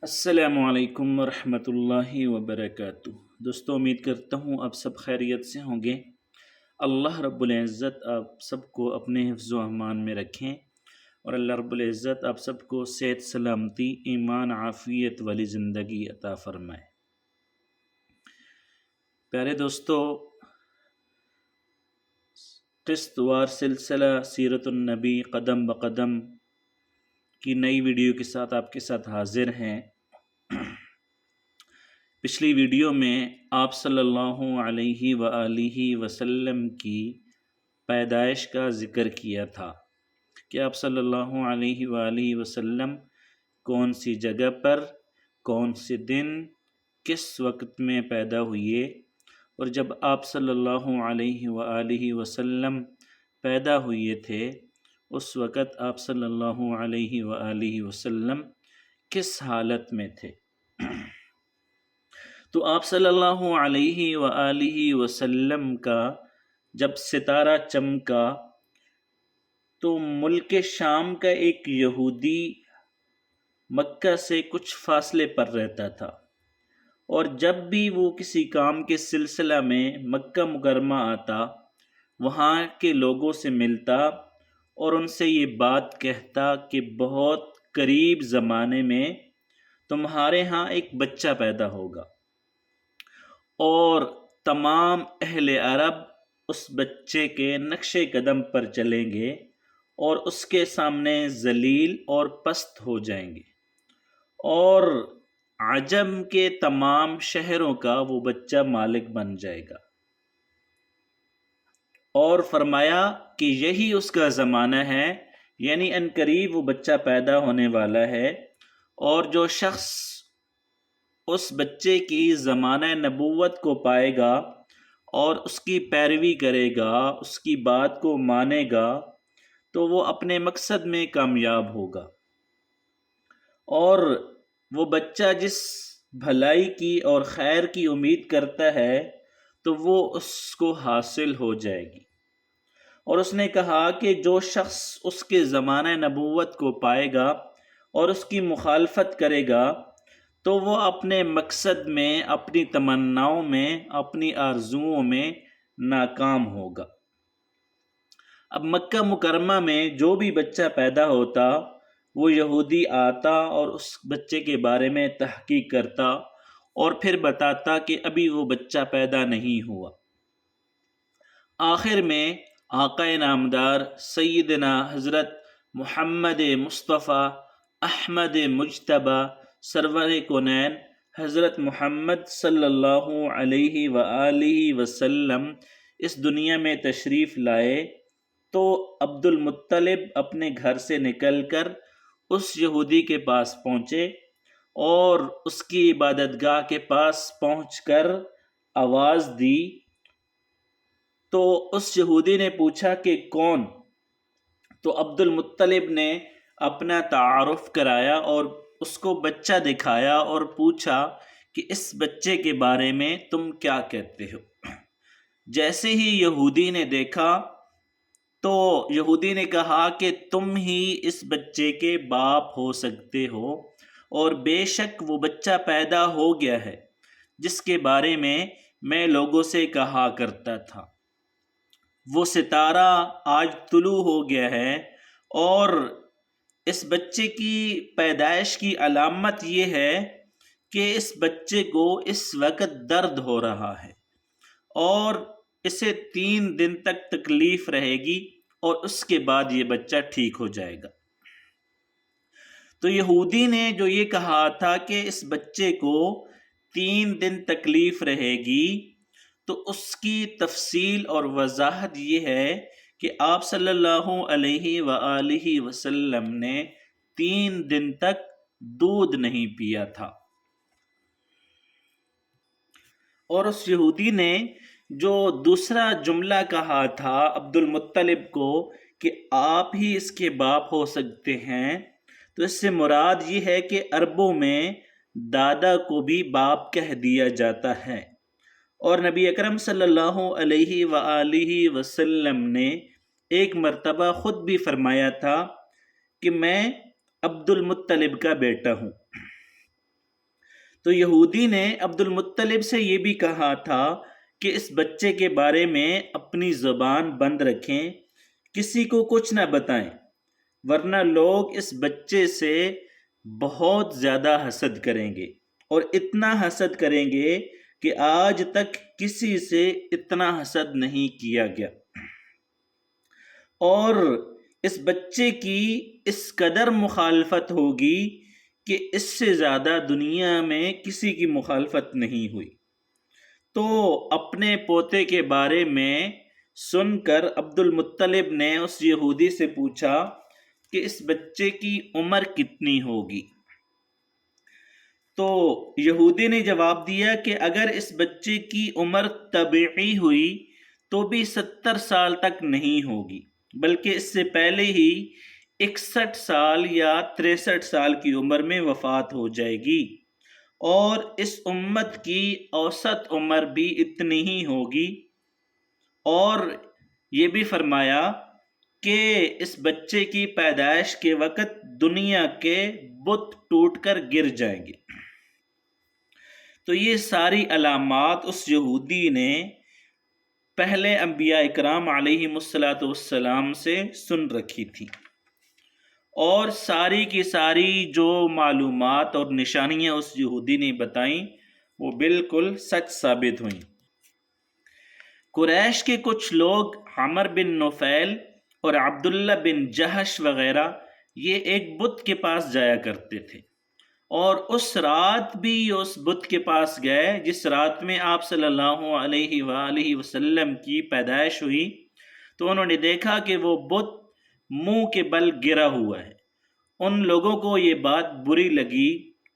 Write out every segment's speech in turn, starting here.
السلام علیکم ورحمۃ اللہ وبرکاتہ۔ دوستوں، امید کرتا ہوں آپ سب خیریت سے ہوں گے۔ اللہ رب العزت آپ سب کو اپنے حفظ و امان میں رکھیں، اور اللہ رب العزت آپ سب کو صحت، سلامتی، ایمان، عافیت والی زندگی عطا فرمائے۔ پیارے دوستو، قسط وار سلسلہ سیرت النبی قدم بقدم کی نئی ویڈیو کے ساتھ آپ کے ساتھ حاضر ہیں۔ پچھلی ویڈیو میں آپ صلی اللہ علیہ وآلہ وسلم کی پیدائش کا ذکر کیا تھا کہ آپ صلی اللہ علیہ وآلہ وسلم کون سی جگہ پر، کون سے دن، کس وقت میں پیدا ہوئے، اور جب آپ صلی اللہ علیہ وآلہ وسلم پیدا ہوئے تھے اس وقت آپ صلی اللہ علیہ وآلہ وسلم کس حالت میں تھے۔ تو آپ صلی اللہ علیہ وآلہ وسلم کا جب ستارہ چمکا تو ملک شام کا ایک یہودی مکہ سے کچھ فاصلے پر رہتا تھا، اور جب بھی وہ کسی کام کے سلسلہ میں مکہ مکرمہ آتا، وہاں کے لوگوں سے ملتا اور ان سے یہ بات کہتا کہ بہت قریب زمانے میں تمہارے ہاں ایک بچہ پیدا ہوگا، اور تمام اہل عرب اس بچے کے نقش قدم پر چلیں گے اور اس کے سامنے ذلیل اور پست ہو جائیں گے، اور عجم کے تمام شہروں کا وہ بچہ مالک بن جائے گا۔ اور فرمایا کہ یہی اس کا زمانہ ہے، یعنی ان قریب وہ بچہ پیدا ہونے والا ہے، اور جو شخص اس بچے کی زمانہ نبوت کو پائے گا اور اس کی پیروی کرے گا، اس کی بات کو مانے گا، تو وہ اپنے مقصد میں کامیاب ہوگا، اور وہ بچہ جس بھلائی کی اور خیر کی امید کرتا ہے تو وہ اس کو حاصل ہو جائے گی۔ اور اس نے کہا کہ جو شخص اس کے زمانہ نبوت کو پائے گا اور اس کی مخالفت کرے گا تو وہ اپنے مقصد میں، اپنی تمناؤں میں، اپنی آرزوؤں میں ناکام ہوگا۔ اب مکہ مکرمہ میں جو بھی بچہ پیدا ہوتا وہ یہودی آتا اور اس بچے کے بارے میں تحقیق کرتا اور پھر بتاتا کہ ابھی وہ بچہ پیدا نہیں ہوا۔ آخر میں آقا نامدار سیدنا حضرت محمد مصطفیٰ احمد مجتبی سرور کونین حضرت محمد صلی اللہ علیہ وآلہ وسلم اس دنیا میں تشریف لائے تو عبد المطلب اپنے گھر سے نکل کر اس یہودی کے پاس پہنچے، اور اس کی عبادت گاہ کے پاس پہنچ کر آواز دی تو اس یہودی نے پوچھا کہ کون؟ تو عبد المطلب نے اپنا تعارف کرایا اور اس کو بچہ دکھایا اور پوچھا کہ اس بچے کے بارے میں تم کیا کہتے ہو؟ جیسے ہی یہودی نے دیکھا تو یہودی نے کہا کہ تم ہی اس بچے کے باپ ہو سکتے ہو، اور بے شک وہ بچہ پیدا ہو گیا ہے جس کے بارے میں میں لوگوں سے کہا کرتا تھا۔ وہ ستارہ آج طلوع ہو گیا ہے، اور اس بچے کی پیدائش کی علامت یہ ہے کہ اس بچے کو اس وقت درد ہو رہا ہے اور اسے 3 دن تک تکلیف رہے گی، اور اس کے بعد یہ بچہ ٹھیک ہو جائے گا۔ تو یہودی نے جو یہ کہا تھا کہ اس بچے کو 3 دن تکلیف رہے گی، تو اس کی تفصیل اور وضاحت یہ ہے کہ آپ صلی اللہ علیہ وآلہ وسلم نے 3 دن تک دودھ نہیں پیا تھا، اور اس یہودی نے جو دوسرا جملہ کہا تھا عبد المطلب کو کہ آپ ہی اس کے باپ ہو سکتے ہیں، تو اس سے مراد یہ ہے کہ عربوں میں دادا کو بھی باپ کہہ دیا جاتا ہے، اور نبی اکرم صلی اللہ علیہ وآلہ وسلم نے ایک مرتبہ خود بھی فرمایا تھا کہ میں عبد المطلب کا بیٹا ہوں۔ تو یہودی نے عبد المطلب سے یہ بھی کہا تھا کہ اس بچے کے بارے میں اپنی زبان بند رکھیں، کسی کو کچھ نہ بتائیں، ورنہ لوگ اس بچے سے بہت زیادہ حسد کریں گے، اور اتنا حسد کریں گے کہ آج تک کسی سے اتنا حسد نہیں کیا گیا۔ اور اس بچے کی اس قدر مخالفت ہوگی کہ اس سے زیادہ دنیا میں کسی کی مخالفت نہیں ہوئی۔ تو اپنے پوتے کے بارے میں سن کر عبد المطلب نے اس یہودی سے پوچھا کہ اس بچے کی عمر کتنی ہوگی؟ تو یہودی نے جواب دیا کہ اگر اس بچے کی عمر طبیعی ہوئی تو بھی 70 سال تک نہیں ہوگی، بلکہ اس سے پہلے ہی 61 سال یا 63 سال کی عمر میں وفات ہو جائے گی، اور اس امت کی اوسط عمر بھی اتنی ہی ہوگی۔ اور یہ بھی فرمایا کہ اس بچے کی پیدائش کے وقت دنیا کے بت ٹوٹ کر گر جائیں گے۔ تو یہ ساری علامات اس یہودی نے پہلے انبیاء اکرام علیہم السلام سے سن رکھی تھی، اور ساری کی ساری جو معلومات اور نشانیاں اس یہودی نے بتائیں وہ بالکل سچ ثابت ہوئیں۔ قریش کے کچھ لوگ عمر بن نفیل اور عبداللہ بن جہش وغیرہ یہ ایک بت کے پاس جایا کرتے تھے، اور اس رات بھی اس بت کے پاس گئے جس رات میں آپ صلی اللہ علیہ وآلہ وسلم کی پیدائش ہوئی۔ تو انہوں نے دیکھا کہ وہ بت منہ کے بل گرا ہوا ہے۔ ان لوگوں کو یہ بات بری لگی،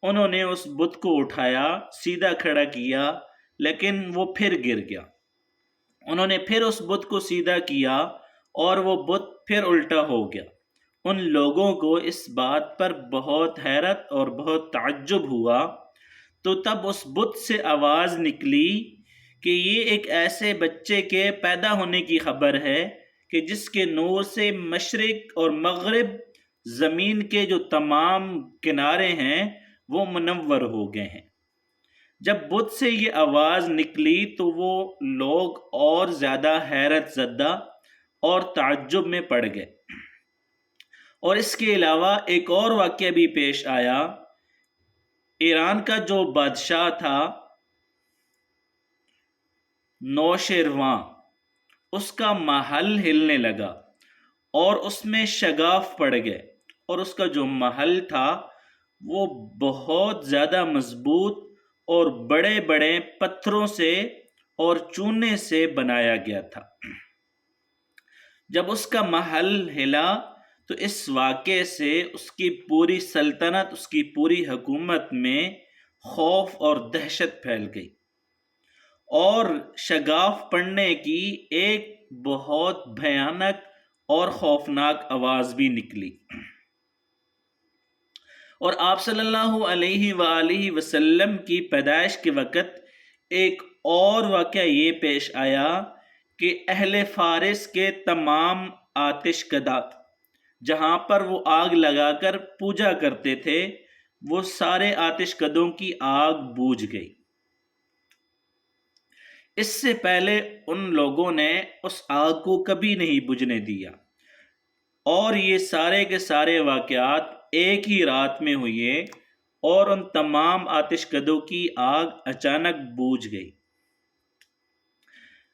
انہوں نے اس بت کو اٹھایا، سیدھا کھڑا کیا، لیکن وہ پھر گر گیا۔ انہوں نے پھر اس بت کو سیدھا کیا اور وہ بت پھر الٹا ہو گیا۔ ان لوگوں کو اس بات پر بہت حیرت اور بہت تعجب ہوا۔ تو تب اس بت سے آواز نکلی کہ یہ ایک ایسے بچے کے پیدا ہونے کی خبر ہے کہ جس کے نور سے مشرق اور مغرب زمین کے جو تمام کنارے ہیں وہ منور ہو گئے ہیں۔ جب بت سے یہ آواز نکلی تو وہ لوگ اور زیادہ حیرت زدہ اور تعجب میں پڑ گئے۔ اور اس کے علاوہ ایک اور واقعہ بھی پیش آیا۔ ایران کا جو بادشاہ تھا نوشیروان، اس کا محل ہلنے لگا اور اس میں شگاف پڑ گئے، اور اس کا جو محل تھا وہ بہت زیادہ مضبوط اور بڑے بڑے پتھروں سے اور چونے سے بنایا گیا تھا۔ جب اس کا محل ہلا تو اس واقعے سے اس کی پوری سلطنت، اس کی پوری حکومت میں خوف اور دہشت پھیل گئی، اور شگاف پڑنے کی ایک بہت بھیانک اور خوفناک آواز بھی نکلی۔ اور آپ صلی اللہ علیہ وآلہ وسلم کی پیدائش کے وقت ایک اور واقعہ یہ پیش آیا کہ اہل فارس کے تمام آتش کدہ جہاں پر وہ آگ لگا کر پوجا کرتے تھے، وہ سارے آتش کدوں کی آگ بوجھ گئی۔ اس سے پہلے ان لوگوں نے اس آگ کو کبھی نہیں بجھنے دیا، اور یہ سارے کے سارے واقعات ایک ہی رات میں ہوئے، اور ان تمام آتش کدوں کی آگ اچانک بوجھ گئی۔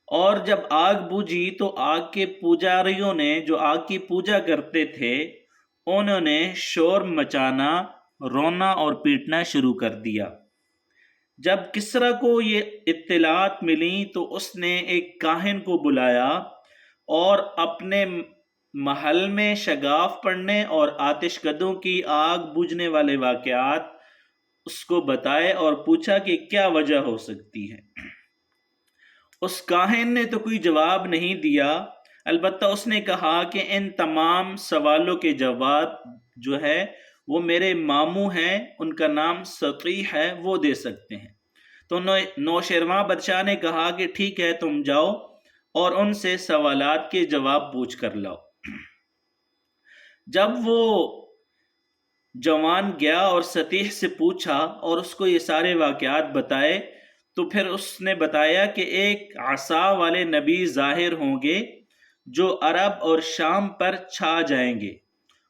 اور جب آگ بجھی تو آگ کے پجاریوں نے جو آگ کی پوجا کرتے تھے انہوں نے شور مچانا، رونا اور پیٹنا شروع کر دیا۔ جب کسریٰ کو یہ اطلاعات ملی تو اس نے ایک کاہن کو بلایا اور اپنے محل میں شگاف پڑنے اور آتش کدوں کی آگ بجھنے والے واقعات اس کو بتائے، اور پوچھا کہ کیا وجہ ہو سکتی ہے۔ اس کاہن نے تو کوئی جواب نہیں دیا، البتہ اس نے کہا کہ ان تمام سوالوں کے جواب جو ہے وہ میرے ماموں ہیں، ان کا نام سطیح ہے، وہ دے سکتے ہیں۔ تو نوشیروان بادشاہ نے کہا کہ ٹھیک ہے، تم جاؤ اور ان سے سوالات کے جواب پوچھ کر لاؤ۔ جب وہ جوان گیا اور سطیح سے پوچھا اور اس کو یہ سارے واقعات بتائے، تو پھر اس نے بتایا کہ ایک عصا والے نبی ظاہر ہوں گے جو عرب اور شام پر چھا جائیں گے،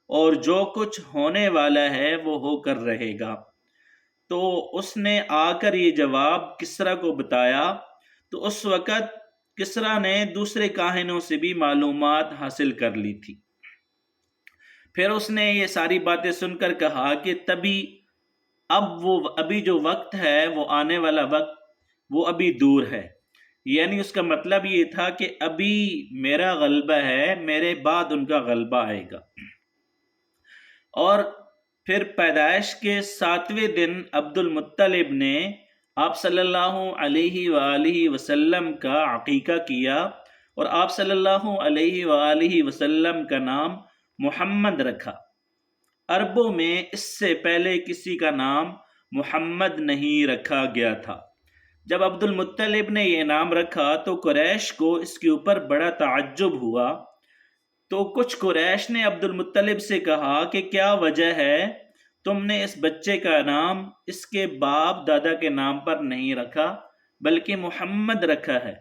اور جو کچھ ہونے والا ہے وہ ہو کر رہے گا۔ تو اس نے آ کر یہ جواب کسریٰ کو بتایا، تو اس وقت کسریٰ نے دوسرے کاہنوں سے بھی معلومات حاصل کر لی تھی۔ پھر اس نے یہ ساری باتیں سن کر کہا کہ ابھی جو وقت ہے، وہ آنے والا وقت وہ ابھی دور ہے، یعنی اس کا مطلب یہ تھا کہ ابھی میرا غلبہ ہے، میرے بعد ان کا غلبہ آئے گا۔ اور پھر پیدائش کے 7ویں دن عبد المطلب نے آپ صلی اللہ علیہ وآلہ وسلم کا عقیقہ کیا، اور آپ صلی اللہ علیہ وآلہ وسلم کا نام محمد رکھا۔ عربوں میں اس سے پہلے کسی کا نام محمد نہیں رکھا گیا تھا۔ جب عبد المطلب نے یہ نام رکھا تو قریش کو اس کے اوپر بڑا تعجب ہوا، تو کچھ قریش نے عبد المطلب سے کہا کہ کیا وجہ ہے تم نے اس بچے کا نام اس کے باپ دادا کے نام پر نہیں رکھا بلکہ محمد رکھا ہے؟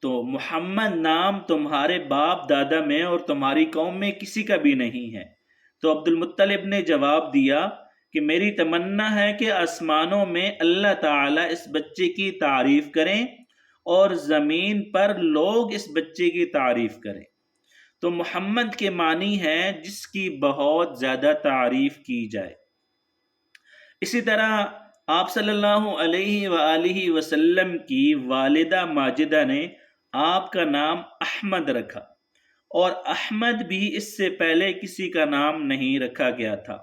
تو محمد نام تمہارے باپ دادا میں اور تمہاری قوم میں کسی کا بھی نہیں ہے۔ تو عبد المطلب نے جواب دیا کہ میری تمنا ہے کہ آسمانوں میں اللہ تعالیٰ اس بچے کی تعریف کریں اور زمین پر لوگ اس بچے کی تعریف کریں۔ تو محمد کے معنی ہے جس کی بہت زیادہ تعریف کی جائے۔ اسی طرح آپ صلی اللہ علیہ وآلہ وسلم کی والدہ ماجدہ نے آپ کا نام احمد رکھا، اور احمد بھی اس سے پہلے کسی کا نام نہیں رکھا گیا تھا۔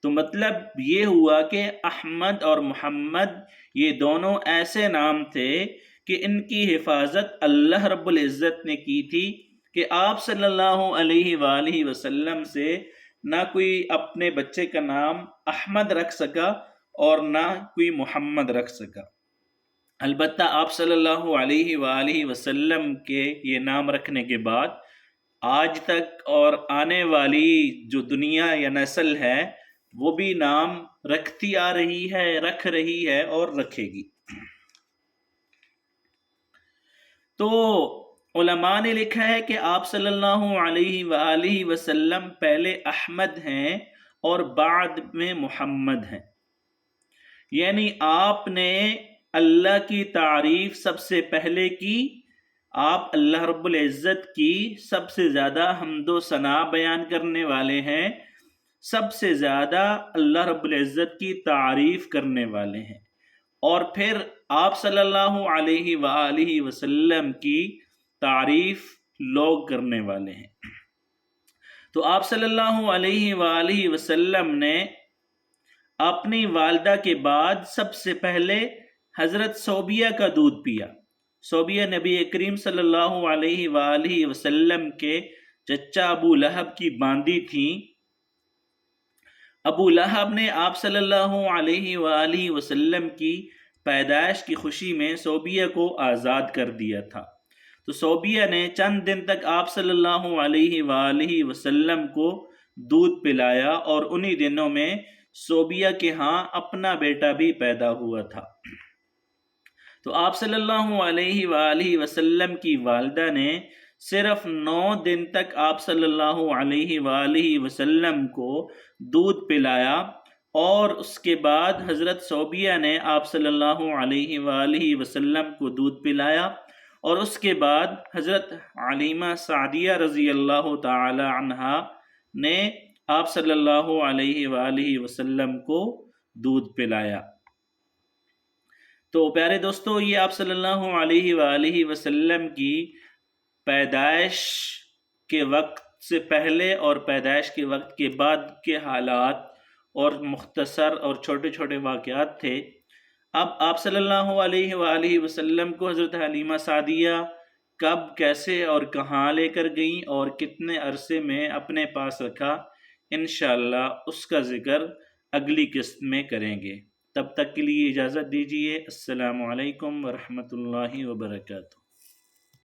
تو مطلب یہ ہوا کہ احمد اور محمد یہ دونوں ایسے نام تھے کہ ان کی حفاظت اللہ رب العزت نے کی تھی، کہ آپ صلی اللہ علیہ وآلہ وسلم سے نہ کوئی اپنے بچے کا نام احمد رکھ سکا اور نہ کوئی محمد رکھ سکا۔ البتہ آپ صلی اللہ علیہ وآلہ وسلم کے یہ نام رکھنے کے بعد آج تک اور آنے والی جو دنیا یا نسل ہے وہ بھی نام رکھتی آ رہی ہے، رکھ رہی ہے اور رکھے گی۔ تو علماء نے لکھا ہے کہ آپ صلی اللہ علیہ وآلہ وسلم پہلے احمد ہیں اور بعد میں محمد ہیں، یعنی آپ نے اللہ کی تعریف سب سے پہلے کی، آپ اللہ رب العزت کی سب سے زیادہ حمد و ثنا بیان کرنے والے ہیں، سب سے زیادہ اللہ رب العزت کی تعریف کرنے والے ہیں، اور پھر آپ صلی اللہ علیہ وآلہ وسلم کی تعریف لوگ کرنے والے ہیں۔ تو آپ صلی اللہ علیہ وآلہ وسلم نے اپنی والدہ کے بعد سب سے پہلے حضرت صوبیہ کا دودھ پیا۔ صوبیہ نبی کریم صلی اللہ علیہ وآلہ وسلم کے چچا ابو لہب کی باندی تھیں۔ ابو لہب نے آپ صلی اللہ علیہ وآلہ وسلم کی پیدائش کی خوشی میں صوبیہ کو آزاد کر دیا تھا۔ تو صوبیہ نے چند دن تک آپ صلی اللہ علیہ وآلہ وسلم کو دودھ پلایا، اور انہی دنوں میں صوبیہ کے ہاں اپنا بیٹا بھی پیدا ہوا تھا۔ تو آپ صلی اللہ علیہ وآلہ وسلم کی والدہ نے صرف 9 دن تک آپ صلی اللہ علیہ وآلہ وسلم کو دودھ پلایا، اور اس کے بعد حضرت صوبیہ نے آپ صلی اللہ علیہ وآلہ وسلم کو دودھ پلایا، اور اس کے بعد حضرت علیمہ سعدیہ رضی اللہ تعالی عنہا نے آپ صلی اللہ علیہ وآلہ وسلم کو دودھ پلایا۔ تو پیارے دوستو، یہ آپ صلی اللہ علیہ وآلہ وسلم کی پیدائش کے وقت سے پہلے اور پیدائش کے وقت کے بعد کے حالات اور مختصر اور چھوٹے چھوٹے واقعات تھے۔ اب آپ صلی اللہ علیہ وآلہ وسلم کو حضرت حلیمہ سعدیہ کب، کیسے اور کہاں لے کر گئیں اور کتنے عرصے میں اپنے پاس رکھا، انشاءاللہ اس کا ذکر اگلی قسط میں کریں گے۔ تب تک کے لیے اجازت دیجیے۔ السلام علیکم ورحمۃ اللہ وبرکاتہ۔